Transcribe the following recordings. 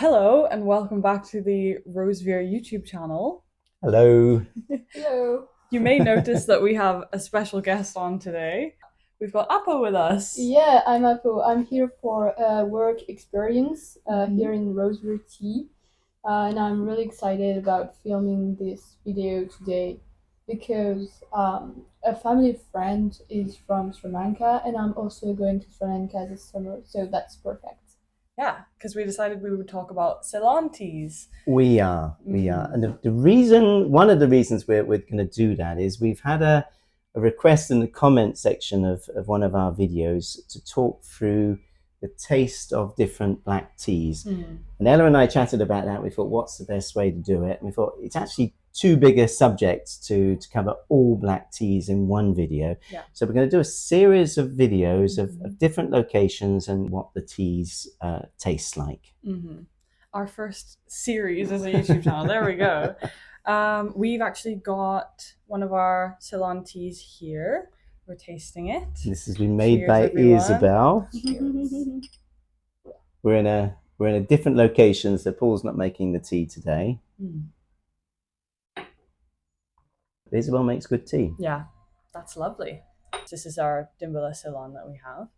Hello and welcome back to the Rosevear YouTube channel. Hello. Hello. You may notice that we have a special guest on today. We've got Apo with us. Yeah, I'm Apo. I'm here for a work experience here in Rosevear Tea. And I'm really excited about filming this video today because a family friend is from Sri Lanka and I'm also going to Sri Lanka this summer, so that's perfect. Yeah, because we decided we would talk about Ceylon teas. We are. And the reason, one of the reasons we're going to do that is we've had a request in the comment section of one of our videos to talk through the taste of different black teas. And Ella and I chatted about that. We thought, what's the best way to do it? And we thought it's actually too big a subject to cover all black teas in one video. Yeah. So we're going to do a series of videos of different locations and what the teas taste like. Our first series as a YouTube channel. There we go. We've actually got one of our Ceylon teas here. We're tasting it. This has been made Cheers, by everyone. Isabel. We're in a different location, so Paul's not making the tea today. Isabel makes good tea. Yeah, that's lovely. This is our Dimbala Ceylon that we have.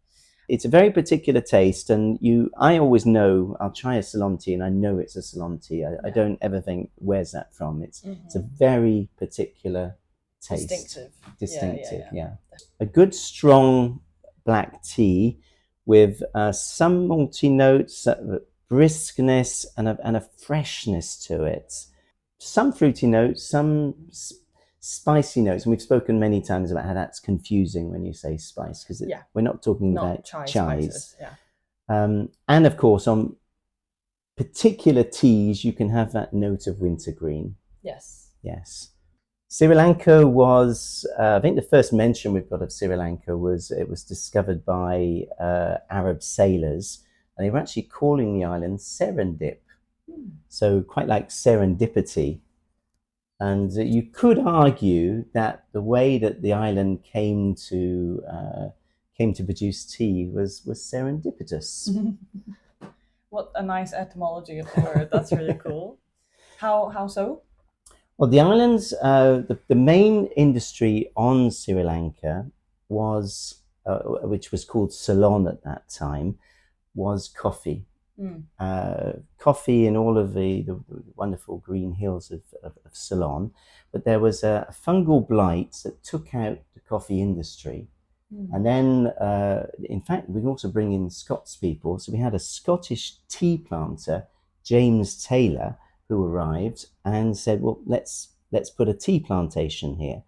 It's a very particular taste, and I always know, I'll try a Ceylon tea and I know it's a Ceylon tea. I don't ever think, where's that from? It's a very particular taste. Distinctive, yeah. A good strong black tea with some malty notes, briskness, and a freshness to it. Some fruity notes, some spicy notes, and we've spoken many times about how that's confusing when you say spice, because we're not talking about chais. And of course, on particular teas, you can have that note of wintergreen. Yes. Sri Lanka was, I think the first mention we've got of Sri Lanka was it was discovered by Arab sailors, and they were actually calling the island Serendip. So quite like serendipity. And you could argue that the way that the island came to produce tea was serendipitous. What a nice etymology of the word. That's really cool. How so? Well, the islands, the main industry on Sri Lanka was, which was called Ceylon at that time, was coffee. Coffee in all of the wonderful green hills of Ceylon, but there was a fungal blight that took out the coffee industry. And then, in fact, we can also bring in Scots people. So we had a Scottish tea planter, James Taylor, who arrived and said, well, let's put a tea plantation here.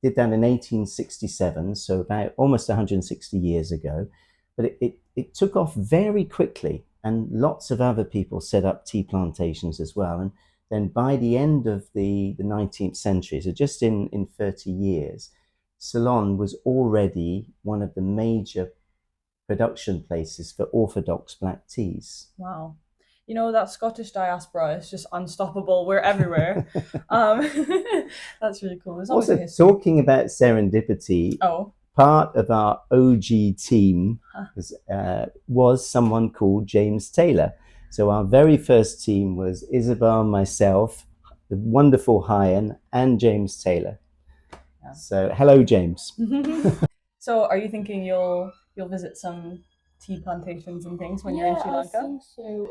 Did that in 1867, so about almost 160 years ago. But it took off very quickly, and lots of other people set up tea plantations as well. And then by the end of the 19th century, so just in 30 years, Ceylon was already one of the major production places for orthodox black teas. Wow. You know, that Scottish diaspora is just unstoppable. We're everywhere. That's really cool. There's always also, talking about serendipity, part of our OG team was someone called James Taylor. So our very first team was Isabel, myself, the wonderful Hyan, and James Taylor. So hello, James. So are you thinking you'll visit some tea plantations and things when you're in Sri Lanka? I think so.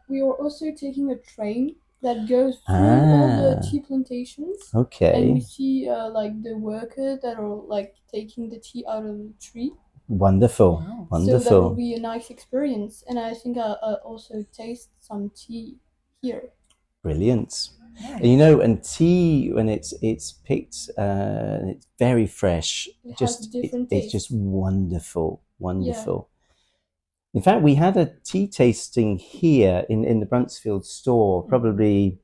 We are also taking a train that goes through all the tea plantations. Okay. And we see like the workers that are like taking the tea out of the tree. Wonderful. Wow. Wonderful. So that will be a nice experience, and I think I'll also taste some tea here. Brilliant. Nice. You know, and tea when it's picked, it's very fresh. It's just wonderful. Yeah. In fact, we had a tea tasting here in the Bruntsfield store probably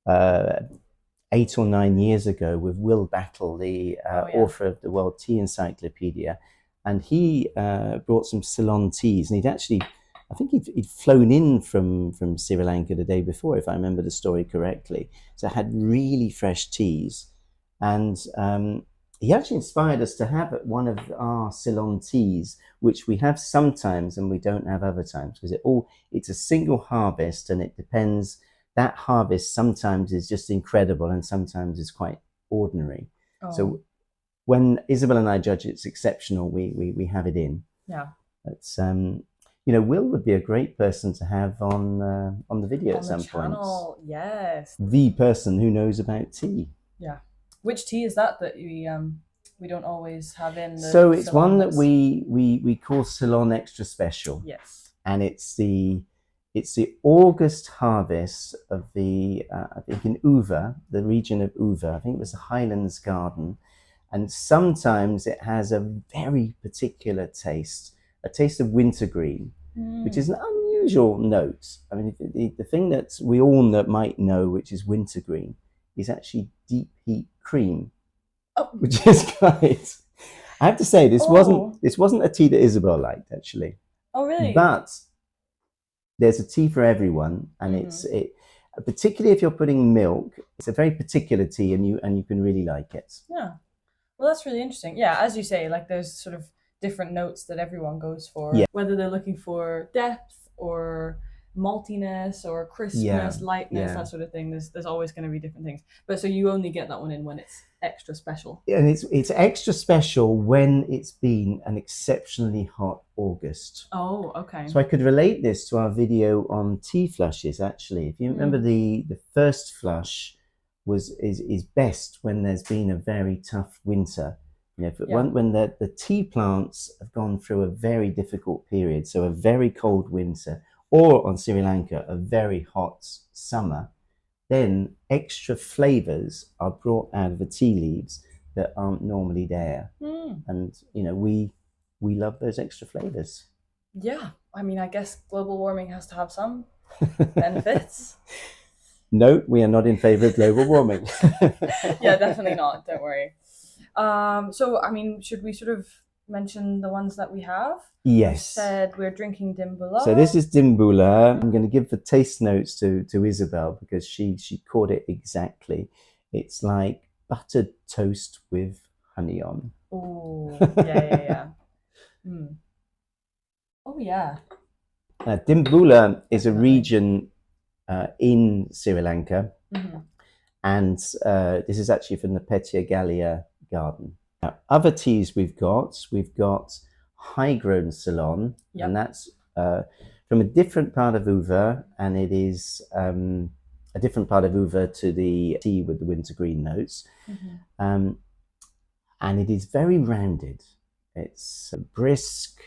8 or 9 years ago with Will Battle, the author of the World Tea Encyclopedia, and he brought some Ceylon teas, and I think he'd flown in from Sri Lanka the day before, if I remember the story correctly. So it had really fresh teas, and he actually inspired us to have one of our Ceylon teas, which we have sometimes and we don't have other times, because it's a single harvest, and it depends. That harvest sometimes is just incredible and sometimes is quite ordinary. Oh. So when Isabel and I judge it's exceptional, we have it in. Yeah. It's Will would be a great person to have on the video at some point. Yes. The person who knows about tea. Yeah. Which tea is that we don't always have in? So it's one that we call Ceylon Extra Special. Yes. And it's the August harvest of I think in Uva, the region of Uva. I think it was the Highlands Garden. And sometimes it has a very particular taste, a taste of wintergreen, which is an unusual note. I mean, the thing that we all might know, which is wintergreen, is actually deep heat cream, which is quite. I have to say, this wasn't a tea that Isabel liked, actually. Oh, really? But there's a tea for everyone, and particularly if you're putting milk, it's a very particular tea, and you can really like it. Yeah. Well, that's really interesting. Yeah, as you say, like there's sort of different notes that everyone goes for, whether they're looking for depth or maltiness or crispness, lightness, that sort of thing. There's always going to be different things. But so you only get that one in when it's extra special. And it's extra special when it's been an exceptionally hot August. Oh, okay. So I could relate this to our video on tea flushes, actually. If you remember, the first flush is best when there's been a very tough winter. When the tea plants have gone through a very difficult period, so a very cold winter, or on Sri Lanka, a very hot summer, then extra flavors are brought out of the tea leaves that aren't normally there. And, we love those extra flavors. Yeah. I mean, I guess global warming has to have some benefits. No, we are not in favor of global warming. Yeah, definitely not. Don't worry. So, I mean, should we sort of mention the ones that we have? Yes. We said we're drinking Dimbula. So this is Dimbula. I'm going to give the taste notes to Isabel because she caught it exactly. It's like buttered toast with honey on. Oh, yeah. Oh, yeah. Dimbula is a region in Sri Lanka, and this is actually from the Petya Gallia garden. Now, other teas we've got high-grown Ceylon, and that's from a different part of Uva, and it is a different part of Uva to the tea with the wintergreen notes, and it is very rounded. It's brisk.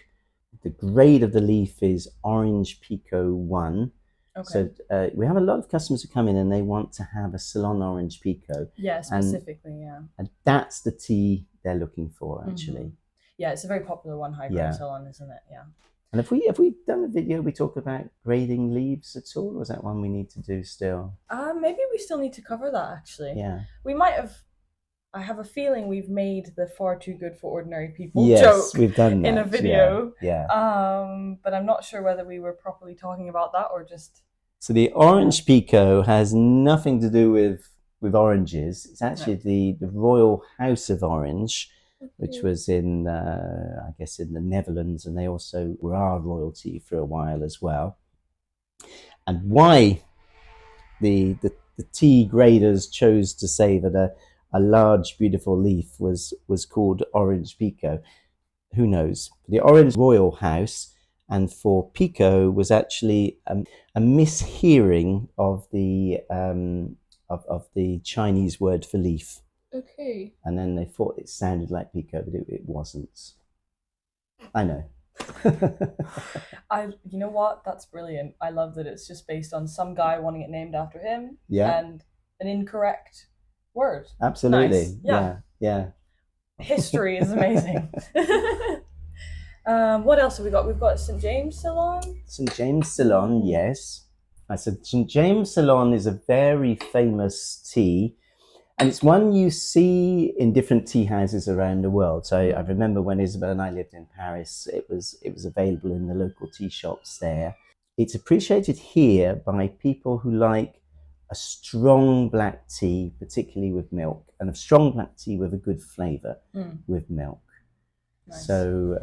The grade of the leaf is Orange Pico 1. Okay. So we have a lot of customers who come in and they want to have a Ceylon Orange Pico. Yeah, specifically, And that's the tea they're looking for, actually. Yeah, it's a very popular one, high-grade Ceylon, isn't it? Yeah. And have we done a video we talk about grading leaves at all, or is that one we need to do still? Maybe we still need to cover that, actually. Yeah. We might have. I have a feeling we've made the far too good for ordinary people joke we've done that, in a video. Yeah. But I'm not sure whether we were properly talking about that or just. So the Orange Pico has nothing to do with oranges. It's actually the Royal House of Orange, which was in I guess in the Netherlands, and they also were our royalty for a while as well. And why the tea graders chose to say that a large, beautiful leaf was called Orange Pico, who knows? The Orange Royal House, and for Pico was actually a mishearing of the Chinese word for leaf. Okay. And then they thought it sounded like Pico, but it wasn't. I know. You know what? That's brilliant. I love that it's just based on some guy wanting it named after him. Yeah. And an incorrect word. Absolutely. Nice. Yeah. History is amazing. What else have we got? We've got St. James Ceylon. St. James Ceylon, yes. St. James Ceylon is a very famous tea, and it's one you see in different tea houses around the world. So I remember when Isabel and I lived in Paris, it was available in the local tea shops there. It's appreciated here by people who like a strong black tea, particularly with milk, and a strong black tea with a good flavour with milk. Nice. So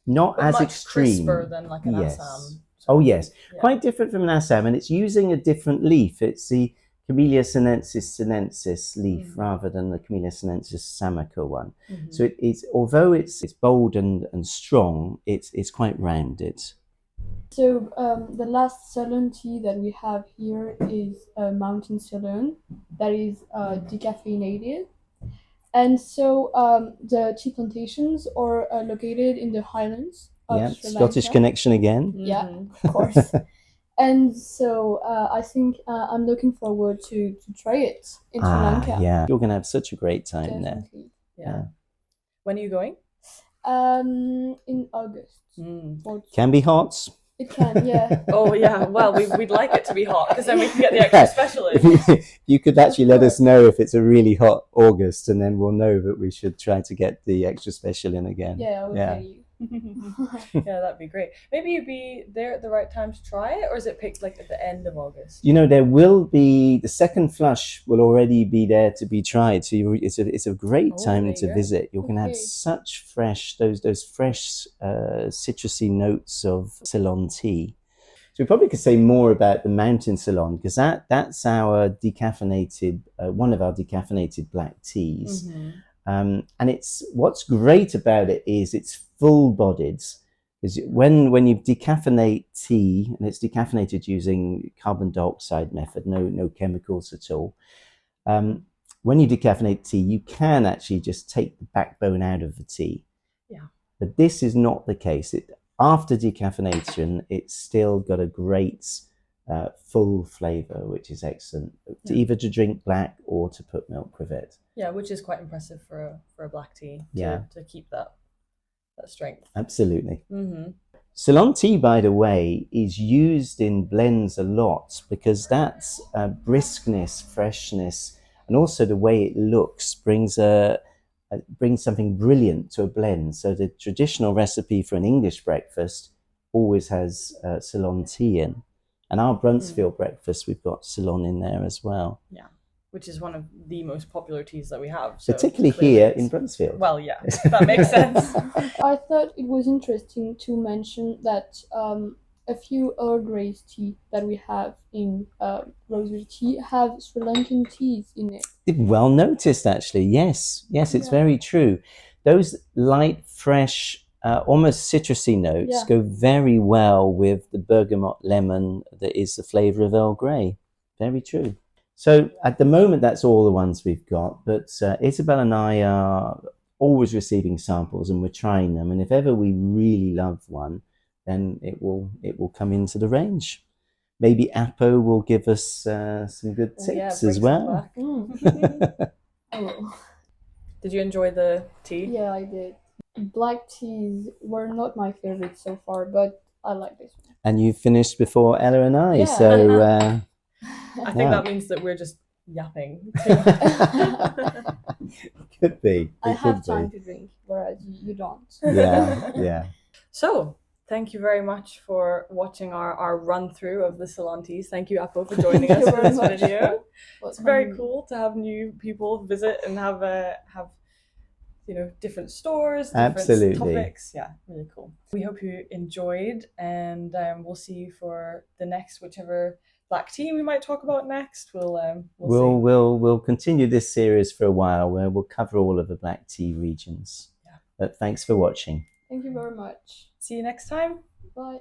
not but as much extreme. Crisper than like an yes. Assam. Oh yes, quite different from an Assam, and it's using a different leaf. It's the Camellia sinensis leaf rather than the Camellia sinensis samica one. So it's although it's bold and strong, it's quite rounded. So the last Ceylon tea that we have here is Mountain Ceylon, that is decaffeinated. And so the tea plantations are located in the highlands of Sri Lanka. Scottish connection again. Yeah, of course. And so I think I'm looking forward to try it in Sri Lanka. Yeah, you're going to have such a great time Definitely. there. Yeah. When are you going? In August. Can be hot. It can, yeah. Oh yeah, well we'd like it to be hot because then we can get the extra special in. You could actually let us know if it's a really hot August, and then we'll know that we should try to get the extra special in again. Yeah, I will tell you. Yeah, that'd be great. Maybe you'd be there at the right time to try it, or is it picked like at the end of August? You know, there will be the second flush will already be there to be tried. So it's a great time to visit. You're going to have such fresh those fresh citrusy notes of Ceylon tea. So we probably could say more about the Mountain Ceylon because that's our decaffeinated one of our decaffeinated black teas. And it's what's great about it is it's full-bodied. Because when you decaffeinate tea, and it's decaffeinated using carbon dioxide method, no chemicals at all. When you decaffeinate tea, you can actually just take the backbone out of the tea. Yeah. But this is not the case. After decaffeination, it's still got a great full flavour, which is excellent. Either to drink black or to put milk with it. Yeah, which is quite impressive for a black tea to keep that strength. Absolutely. Ceylon tea, by the way, is used in blends a lot because that's briskness, freshness, and also the way it looks brings something brilliant to a blend. So the traditional recipe for an English breakfast always has Ceylon tea in. And our Bruntsfield breakfast, we've got Ceylon in there as well. Yeah. Which is one of the most popular teas that we have. So particularly here in Bruntsfield. Well, yeah, that makes sense. I thought it was interesting to mention that a few Earl Grey tea that we have in Rosevear tea have Sri Lankan teas in it. Well noticed, actually. Yes, it's very true. Those light, fresh, almost citrusy notes go very well with the bergamot lemon that is the flavour of Earl Grey. Very true. So at the moment, that's all the ones we've got. But Isabel and I are always receiving samples and we're trying them. And if ever we really love one, then it will come into the range. Maybe Apo will give us some good tips as well. Did you enjoy the tea? Yeah, I did. Black teas were not my favorite so far, but I like this one. And you finished before Ella and I, so... I think that means that we're just yapping. Could be. I have time to drink, whereas you don't. Yeah. So, thank you very much for watching our run through of the Ceylon teas. Thank you, Apo, for joining us for this video. It's very cool to have new people visit and have different stores, different topics. Yeah, really cool. We hope you enjoyed, and we'll see you for the next whichever black tea we might talk about next. We'll continue this series for a while where we'll cover all of the black tea regions. But thanks for watching. Thank you very much. See you next time. Bye.